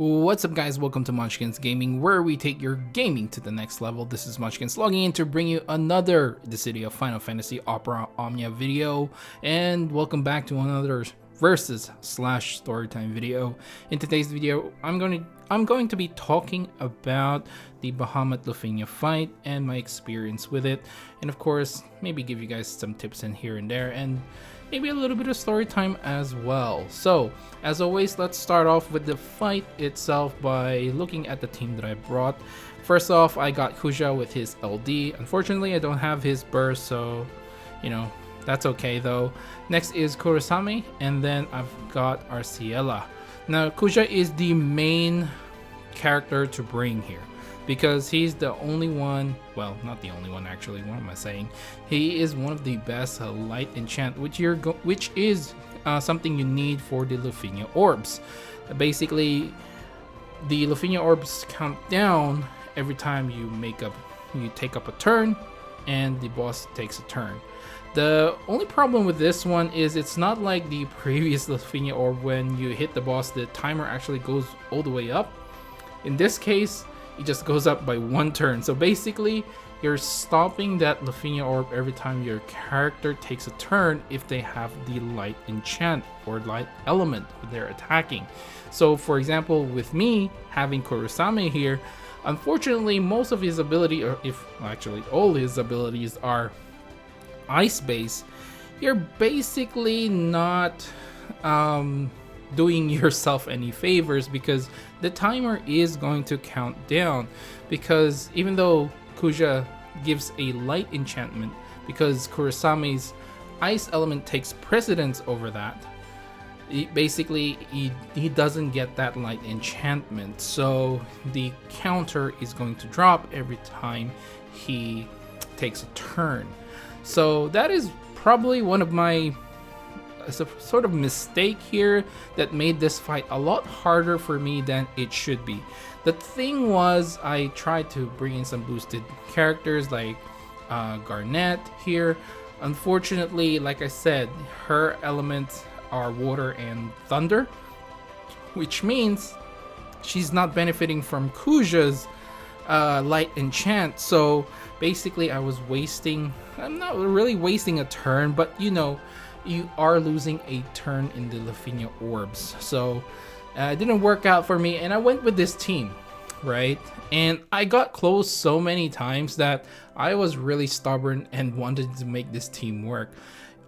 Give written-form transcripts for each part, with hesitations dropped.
What's up guys, welcome to Munchkins Gaming, where we take your gaming to the next level. This is Munchkins logging in to bring you another Dissidia Final Fantasy Opera Omnia video, and welcome back to another versus / storytime video. In today's video, I'm going to be talking about the Bahamut LUFENIA fight and my experience with it, and of course, maybe give you guys some tips in here and there, and maybe a little bit of story time as well. So, as always, let's start off with the fight itself by looking at the team that I brought. First off, I got Kuja with his LD. Unfortunately, I don't have his burst, so, you know, that's okay though. Next is Kurosame, and then I've got Arciela. Now, Kuja is the main character to bring here, because he's the only one, well, not the only one actually, what am I saying? He is one of the best light enchant, which is something you need for the LUFENIA orbs. Basically, the LUFENIA orbs count down every time you take up a turn, and the boss takes a turn. The only problem with this one is it's not like the previous LUFENIA orb. When you hit the boss, the timer actually goes all the way up. In this case, it just goes up by one turn. So basically, you're stopping that LUFENIA orb every time your character takes a turn if they have the light enchant or light element when they're attacking. So for example, with me having Kurosame here, unfortunately most of his ability, or if actually all his abilities, are ice based. You're basically not doing yourself any favors, because the timer is going to count down. Because even though Kuja gives a light enchantment, because Kurosame's ice element takes precedence over that, he doesn't get that light enchantment, so the counter is going to drop every time he takes a turn. So that is probably one of my sort of mistake here that made this fight a lot harder for me than it should be. The thing was, I tried to bring in some boosted characters like Garnet here. Unfortunately, like I said, her elements are water and thunder, which means she's not benefiting from Kuja's light enchant. So basically, I'm not really wasting a turn, but you know, you are losing a turn in the LUFENIA orbs. So it didn't work out for me, and I went with this team, right? And I got close so many times that I was really stubborn and wanted to make this team work.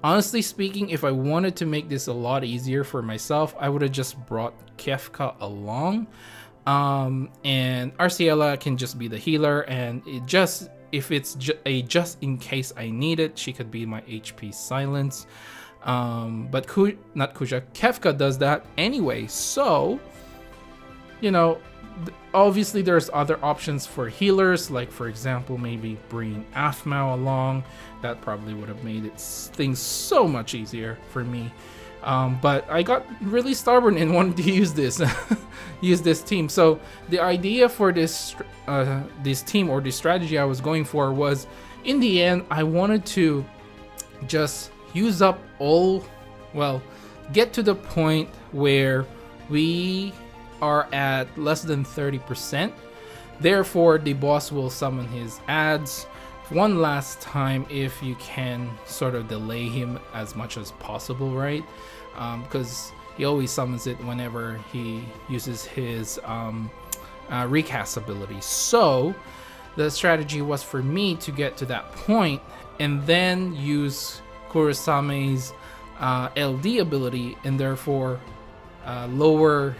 Honestly speaking, if I wanted to make this a lot easier for myself, I would have just brought Kefka along, and Arciela can just be the healer, and if it's just in case I need it, she could be my HP silence. But not Kuja, Kefka does that anyway. So, you know, obviously there's other options for healers, like for example, maybe bringing Aphmau along. That probably would have made things so much easier for me. But I got really stubborn and wanted to use this team. So the idea for this team, or the strategy I was going for, was, in the end, I wanted to just use up get to the point where we are at less than 30%. Therefore, the boss will summon his ads one last time if you can sort of delay him as much as possible, right? Because he always summons it whenever he uses his recast ability. So the strategy was for me to get to that point and then use Kurosame's LD ability, and therefore lower,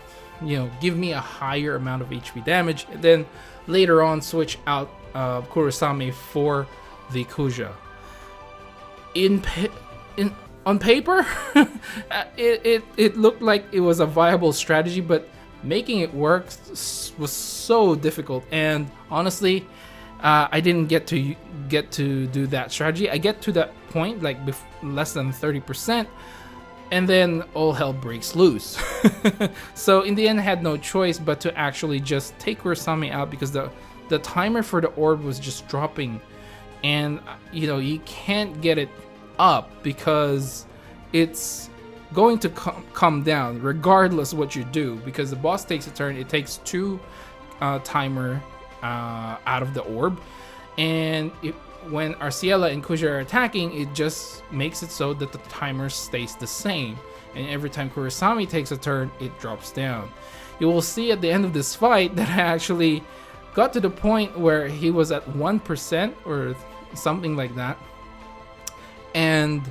give me a higher amount of HP damage, and then later on switch out Kurosame for the Kuja. On paper, it looked like it was a viable strategy, but making it work was so difficult. And honestly, I didn't get to do that strategy. I get to that point like less than 30%, and then all hell breaks loose. So in the end, I had no choice but to actually just take Kurosame out, because the timer for the orb was just dropping, and you can't get it up because it's going to come down regardless what you do, because the boss takes a turn. It takes 2 timer out of the orb, and when Arciela and Kuja are attacking, it just makes it so that the timer stays the same, and every time Kurosami takes a turn, it drops down. You will see at the end of this fight that I actually got to the point where he was at 1% or something like that, and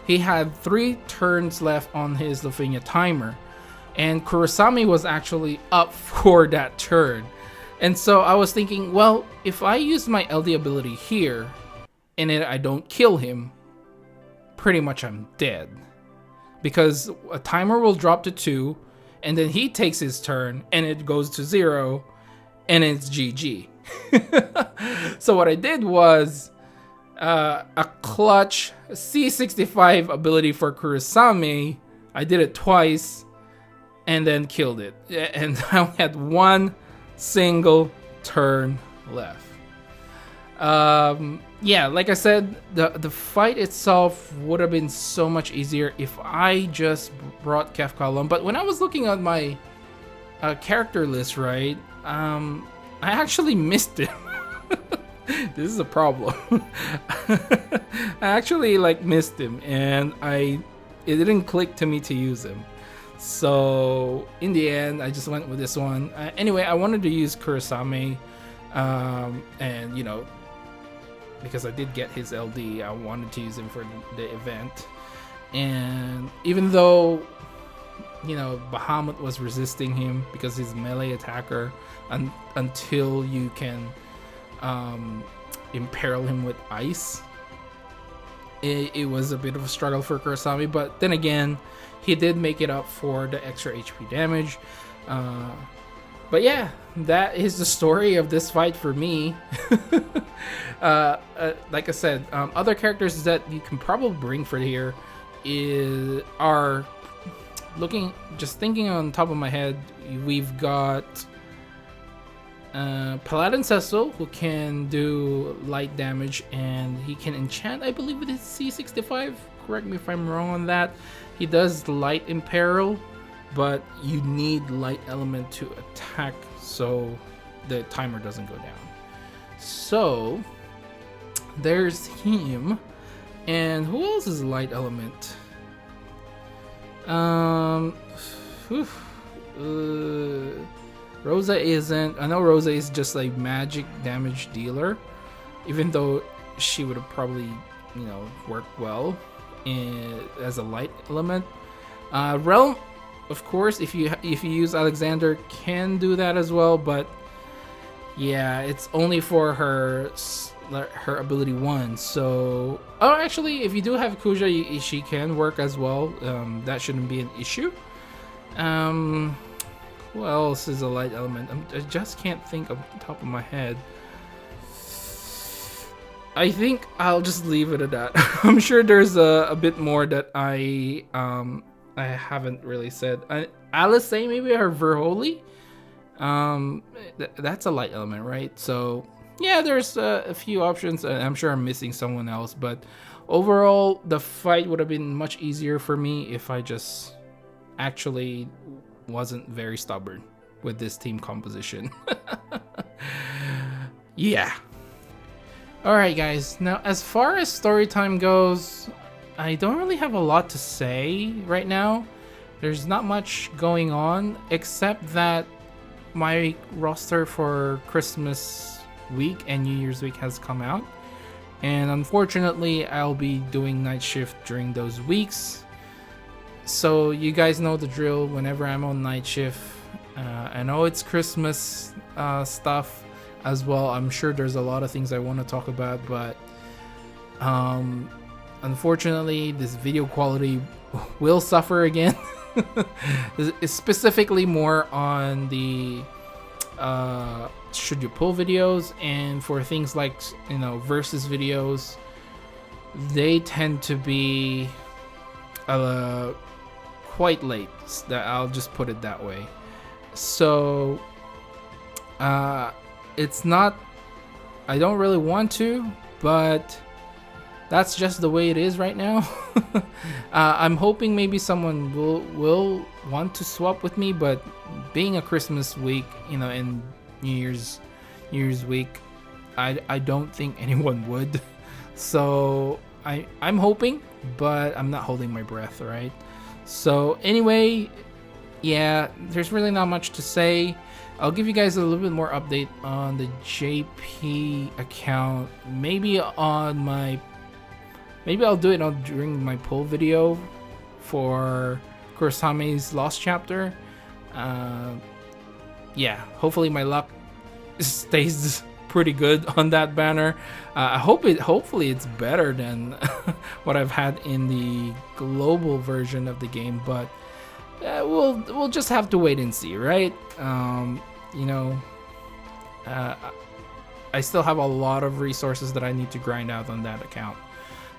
he had 3 turns left on his Lufenia timer, and Kurosami was actually up for that turn. And so I was thinking, well, if I use my LD ability here and I don't kill him, pretty much I'm dead, because a timer will drop to 2, and then he takes his turn and it goes to 0, and it's GG. So what I did was a clutch C65 ability for Kurosami. I did it twice and then killed it, and I had 1 single turn left. Yeah, like I said, the fight itself would have been so much easier if I just brought Kefka along. But when I was looking at my character list, right, I actually missed him. This is a problem. I actually missed him, and it didn't click to me to use him. So in the end, I just went with this one. Anyway, I wanted to use Kurosami, and because I did get his LD, I wanted to use him for the event. And even though Bahamut was resisting him because he's a melee attacker, until you can imperil him with ice, it was a bit of a struggle for Kurosami. But then again, he did make it up for the extra HP damage. But yeah, that is the story of this fight for me. Like I said, other characters that you can probably bring for here are just thinking on top of my head. We've got Paladin Cecil, who can do light damage, and he can enchant, I believe, with his C65. Correct me if I'm wrong on that. He does light imperil, but you need light element to attack so the timer doesn't go down. So there's him. And who else is light element? Rosa isn't. I know Rosa is just a magic damage dealer, even though she would have probably worked well as a light element. Realm, of course, if you use Alexander, can do that as well, but yeah, it's only for her ability 1. So, actually, if you do have Kuja, she can work as well. That shouldn't be an issue. Who else is a light element? I just can't think off the top of my head. I think I'll just leave it at that. I'm sure there's a bit more that I haven't really said. Alice, maybe, or Verholy. That's a light element, right? So yeah, there's a few options. I'm sure I'm missing someone else, but overall, the fight would have been much easier for me if I just actually wasn't very stubborn with this team composition. Yeah. Alright guys, now as far as story time goes, I don't really have a lot to say right now. There's not much going on, except that my roster for Christmas week and New Year's week has come out, and unfortunately I'll be doing night shift during those weeks. So you guys know the drill. Whenever I'm on night shift, I know it's Christmas stuff as well. I'm sure there's a lot of things I want to talk about, but unfortunately this video quality will suffer again. It's specifically more on the should you pull videos, and for things like versus videos, they tend to be quite late. I'll just put it that way. So it's not, I don't really want to, but that's just the way it is right now. I'm hoping maybe someone will want to swap with me, but being a Christmas week, you know, and New Year's week, I don't think anyone would. So I'm hoping, but I'm not holding my breath, right? So anyway, yeah, there's really not much to say. I'll give you guys a little bit more update on the JP account. Maybe I'll do it during my poll video for Kurosame's Lost Chapter. Yeah, hopefully my luck stays pretty good on that banner. Hopefully it's better than what I've had in the global version of the game, but we'll just have to wait and see, right? You know, I still have a lot of resources that I need to grind out on that account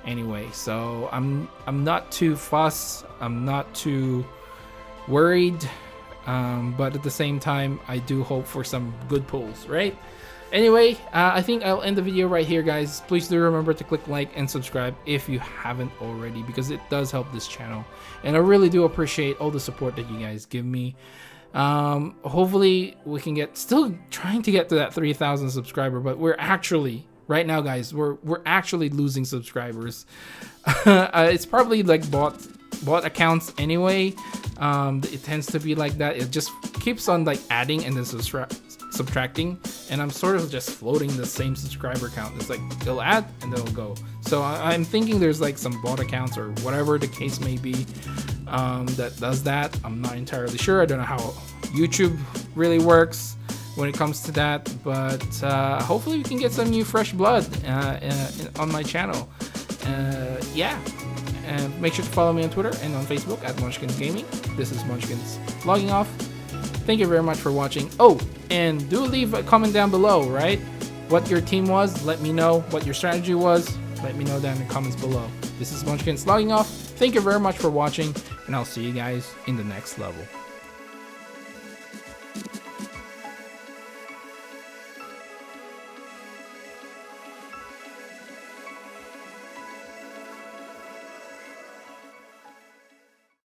anyway, so I'm not too fussed, I'm not too worried, but at the same time I do hope for some good pulls, right? Anyway, I think I'll end the video right here, guys. Please do remember to click like and subscribe if you haven't already, because it does help this channel, and I really do appreciate all the support that you guys give me. Hopefully we can still trying to get to that 3,000 subscriber, but we're actually right now, guys, we're actually losing subscribers. It's probably like bot accounts anyway. It tends to be like that. It just keeps on like adding and then subtracting, and I'm sort of just floating the same subscriber count. It's like they'll add and they'll go. So I'm thinking there's like some bot accounts or whatever the case may be that does that. I'm not entirely sure. I don't know how YouTube really works when it comes to that, but hopefully we can get some new fresh blood on my channel. Yeah, and make sure to follow me on Twitter and on Facebook at Munchkins Gaming. This is Munchkins logging off. Thank you very much for watching. Oh, and do leave a comment down below, right? What your team was, let me know. What your strategy was, let me know down in the comments below. This is Munchkins logging off. Thank you very much for watching, and I'll see you guys in the next level.